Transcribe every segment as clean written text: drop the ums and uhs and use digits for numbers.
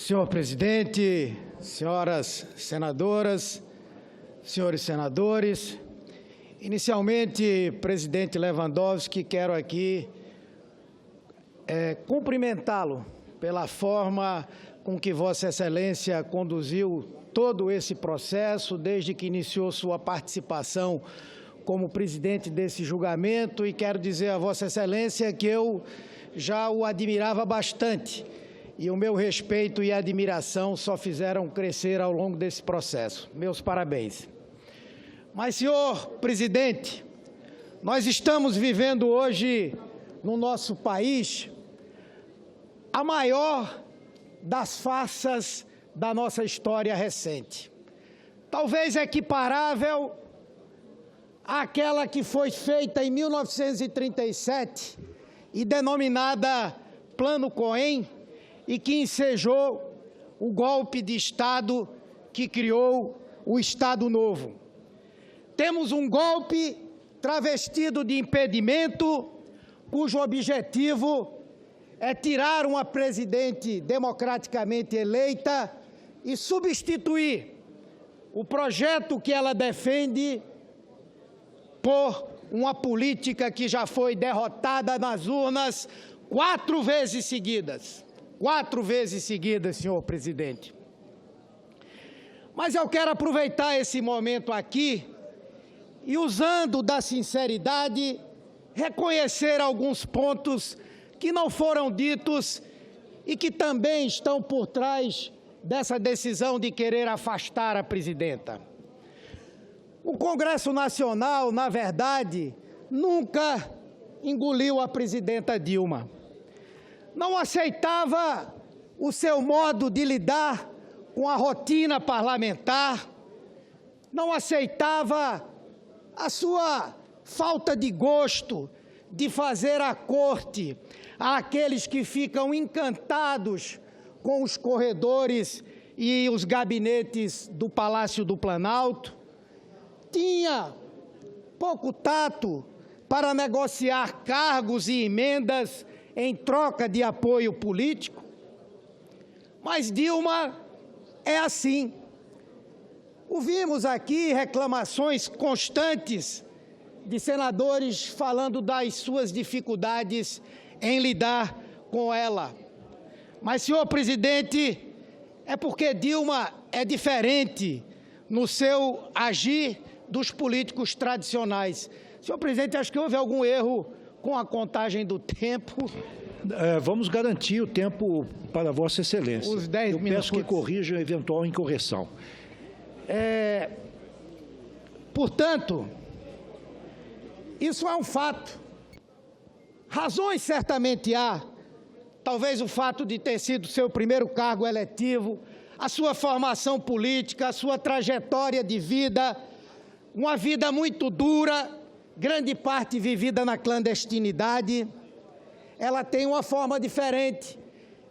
Senhor presidente, senhoras senadoras, senhores senadores, inicialmente, presidente Lewandowski, quero aqui cumprimentá-lo pela forma com que Vossa Excelência conduziu todo esse processo, desde que iniciou sua participação como presidente desse julgamento, e quero dizer a Vossa Excelência que eu já o admirava bastante, e o meu respeito e admiração só fizeram crescer ao longo desse processo. Meus parabéns. Mas, senhor presidente, nós estamos vivendo hoje no nosso país a maior das farsas da nossa história recente. Talvez equiparável àquela que foi feita em 1937 e denominada Plano Cohen, e que ensejou o golpe de Estado que criou o Estado Novo. Temos um golpe travestido de impedimento, cujo objetivo é tirar uma presidente democraticamente eleita e substituir o projeto que ela defende por uma política que já foi derrotada nas urnas 4 vezes seguidas. 4 vezes seguidas, senhor presidente. Mas eu quero aproveitar esse momento aqui e, usando da sinceridade, reconhecer alguns pontos que não foram ditos e que também estão por trás dessa decisão de querer afastar a presidenta. O Congresso Nacional, na verdade, nunca engoliu a presidenta Dilma. Não aceitava o seu modo de lidar com a rotina parlamentar, não aceitava a sua falta de gosto de fazer a corte àqueles que ficam encantados com os corredores e os gabinetes do Palácio do Planalto. Tinha pouco tato para negociar cargos e emendas em troca de apoio político. Mas Dilma é assim. Ouvimos aqui reclamações constantes de senadores falando das suas dificuldades em lidar com ela. Mas, senhor presidente, é porque Dilma é diferente no seu agir dos políticos tradicionais. Senhor presidente, acho que houve algum erro com a contagem do tempo. Vamos garantir o tempo para Vossa Excelência. Os 10 minutos. Eu peço que corrija a eventual incorreção. Portanto, isso é um fato. Razões certamente há. Talvez o fato de ter sido seu primeiro cargo eletivo, a sua formação política, a sua trajetória de vida, uma vida muito dura, grande parte vivida na clandestinidade. Ela tem uma forma diferente,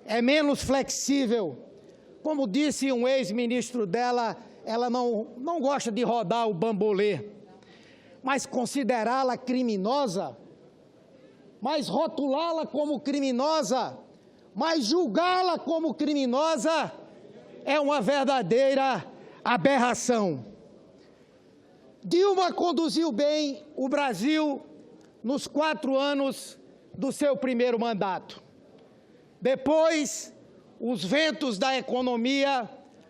é menos flexível. Como disse um ex-ministro dela, ela não gosta de rodar o bambolê. Mas considerá-la criminosa, mas rotulá-la como criminosa, mas julgá-la como criminosa, é uma verdadeira aberração. Dilma conduziu bem o Brasil nos 4 anos do seu primeiro mandato. Depois, os ventos da economia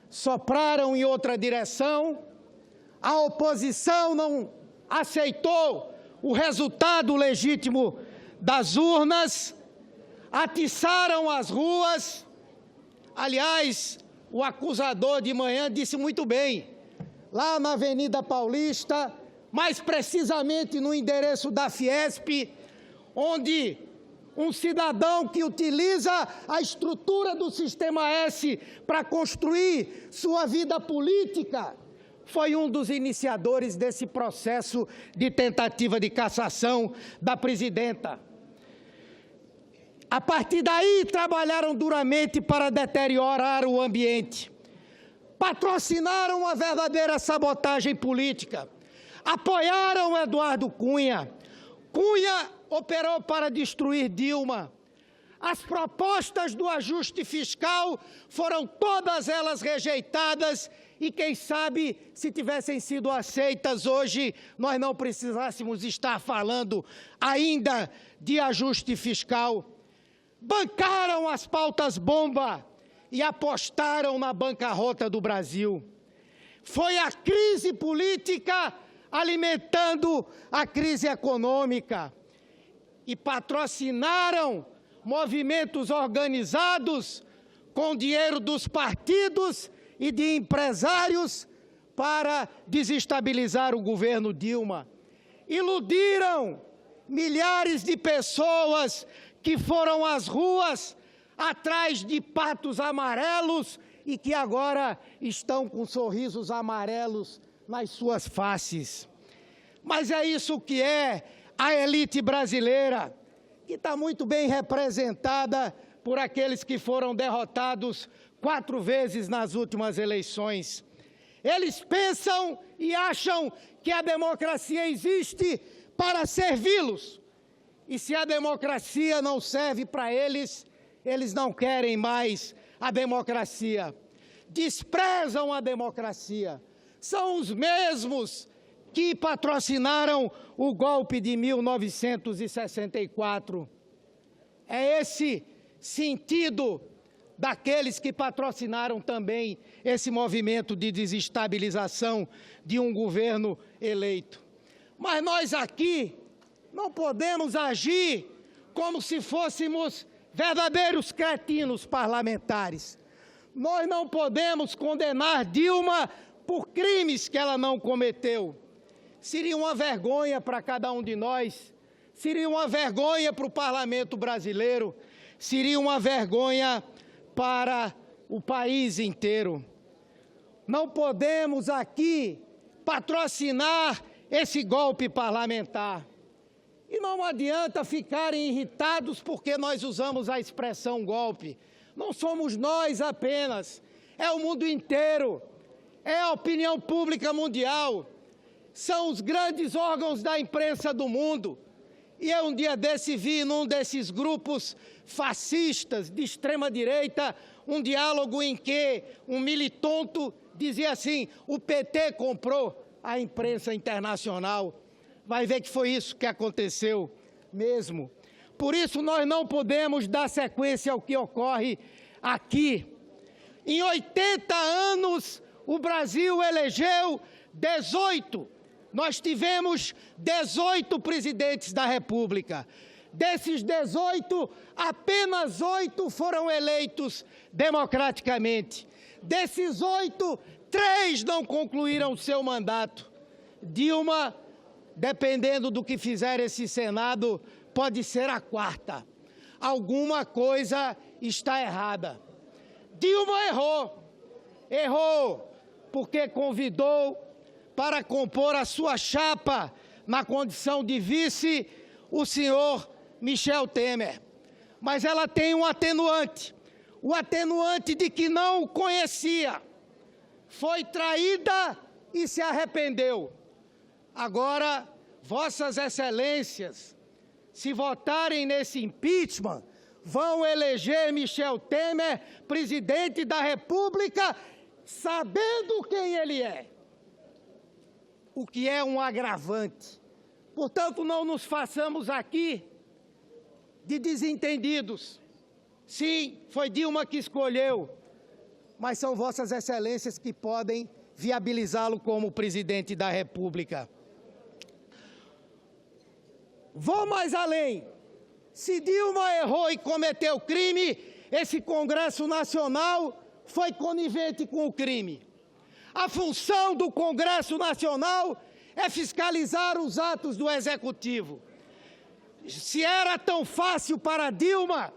sopraram em outra direção, a oposição não aceitou o resultado legítimo das urnas, atiçaram as ruas. Aliás, o acusador de manhã disse muito bem, lá na Avenida Paulista, mais precisamente no endereço da Fiesp, onde um cidadão que utiliza a estrutura do Sistema S para construir sua vida política, foi um dos iniciadores desse processo de tentativa de cassação da presidenta. A partir daí, trabalharam duramente para deteriorar o ambiente. Patrocinaram uma verdadeira sabotagem política. Apoiaram Eduardo Cunha. Cunha operou para destruir Dilma. As propostas do ajuste fiscal foram todas elas rejeitadas e, quem sabe, se tivessem sido aceitas hoje, nós não precisássemos estar falando ainda de ajuste fiscal. Bancaram as pautas-bomba e apostaram na bancarrota do Brasil. Foi a crise política alimentando a crise econômica e patrocinaram movimentos organizados com dinheiro dos partidos e de empresários para desestabilizar o governo Dilma. Iludiram milhares de pessoas que foram às ruas atrás de patos amarelos e que agora estão com sorrisos amarelos nas suas faces. Mas é isso que é a elite brasileira, que está muito bem representada por aqueles que foram derrotados 4 vezes nas últimas eleições. Eles pensam e acham que a democracia existe para servi-los. E se a democracia não serve para eles, eles não querem mais a democracia. Desprezam a democracia. São os mesmos que patrocinaram o golpe de 1964. É esse sentido daqueles que patrocinaram também esse movimento de desestabilização de um governo eleito. Mas nós aqui não podemos agir como se fôssemos verdadeiros cretinos parlamentares. Nós não podemos condenar Dilma por crimes que ela não cometeu. Seria uma vergonha para cada um de nós, seria uma vergonha para o parlamento brasileiro, seria uma vergonha para o país inteiro. Não podemos aqui patrocinar esse golpe parlamentar. E não adianta ficarem irritados porque nós usamos a expressão golpe. Não somos nós apenas, é o mundo inteiro, é a opinião pública mundial, são os grandes órgãos da imprensa do mundo. E eu um dia desse vi num desses grupos fascistas de extrema-direita um diálogo em que um militonto dizia assim: o PT comprou a imprensa internacional. Vai ver que foi isso que aconteceu mesmo. Por isso nós não podemos dar sequência ao que ocorre aqui. Em 80 anos, o Brasil elegeu 18. Nós tivemos 18 presidentes da República. Desses 18, apenas 8 foram eleitos democraticamente. Desses 8, 3 não concluíram seu mandato. Dilma, dependendo do que fizer esse Senado, pode ser a 4ª. Alguma coisa está errada. Dilma errou. Errou porque convidou para compor a sua chapa na condição de vice o senhor Michel Temer. Mas ela tem um atenuante. O atenuante de que não o conhecia. Foi traída e se arrependeu. Agora, vossas excelências, se votarem nesse impeachment, vão eleger Michel Temer presidente da República, sabendo quem ele é. O que é um agravante. Portanto, não nos façamos aqui de desentendidos. Sim, foi Dilma que escolheu, mas são vossas excelências que podem viabilizá-lo como presidente da República. Vou mais além. Se Dilma errou e cometeu crime, esse Congresso Nacional foi conivente com o crime. A função do Congresso Nacional é fiscalizar os atos do Executivo. Se era tão fácil para Dilma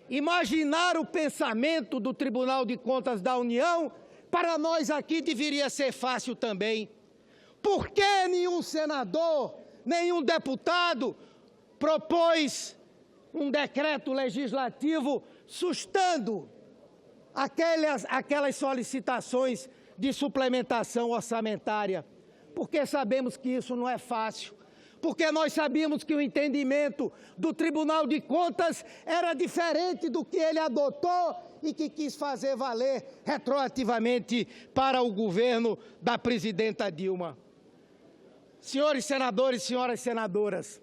imaginar o pensamento do Tribunal de Contas da União, para nós aqui deveria ser fácil também. Por que nenhum senador, nenhum deputado propôs um decreto legislativo sustando aquelas solicitações de suplementação orçamentária? Porque sabemos que isso não é fácil. porque nós sabíamos que o entendimento do Tribunal de Contas era diferente do que ele adotou e que quis fazer valer retroativamente para o governo da presidenta Dilma. Senhores senadores, senhoras senadoras,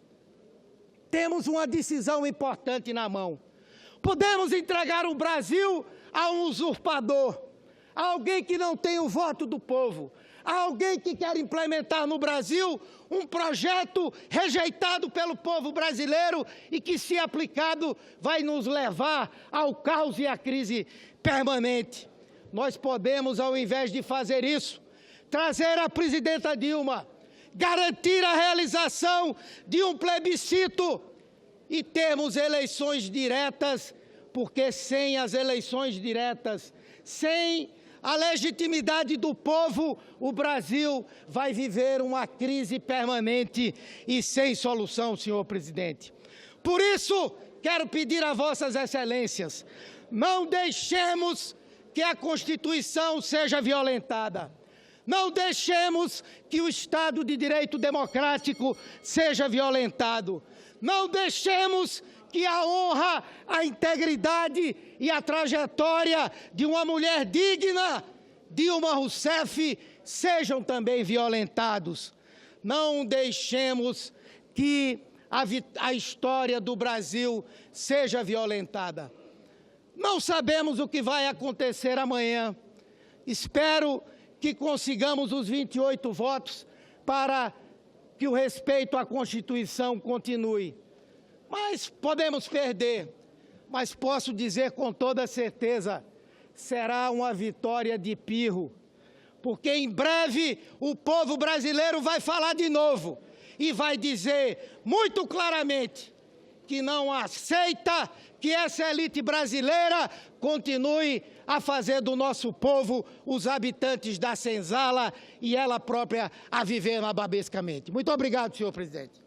temos uma decisão importante na mão. Podemos entregar o Brasil a um usurpador, a alguém que não tem o voto do povo, a alguém que quer implementar no Brasil um projeto rejeitado pelo povo brasileiro e que, se aplicado, vai nos levar ao caos e à crise permanente. Nós podemos, ao invés de fazer isso, trazer a presidenta Dilma, garantir a realização de um plebiscito e termos eleições diretas, porque sem as eleições diretas, sem a legitimidade do povo, o Brasil vai viver uma crise permanente e sem solução, senhor presidente. Por isso, quero pedir a vossas excelências, não deixemos que a Constituição seja violentada. Não deixemos que o Estado de Direito Democrático seja violentado. Não deixemos que a honra, a integridade e a trajetória de uma mulher digna, Dilma Rousseff, sejam também violentados. Não deixemos que a história do Brasil seja violentada. Não sabemos o que vai acontecer amanhã. Espero que consigamos os 28 votos para que o respeito à Constituição continue. Mas podemos perder, mas posso dizer com toda certeza, será uma vitória de pirro, porque em breve o povo brasileiro vai falar de novo e vai dizer muito claramente que não aceita que essa elite brasileira continue a fazer do nosso povo os habitantes da senzala e ela própria a viver nababescamente. Muito obrigado, senhor presidente.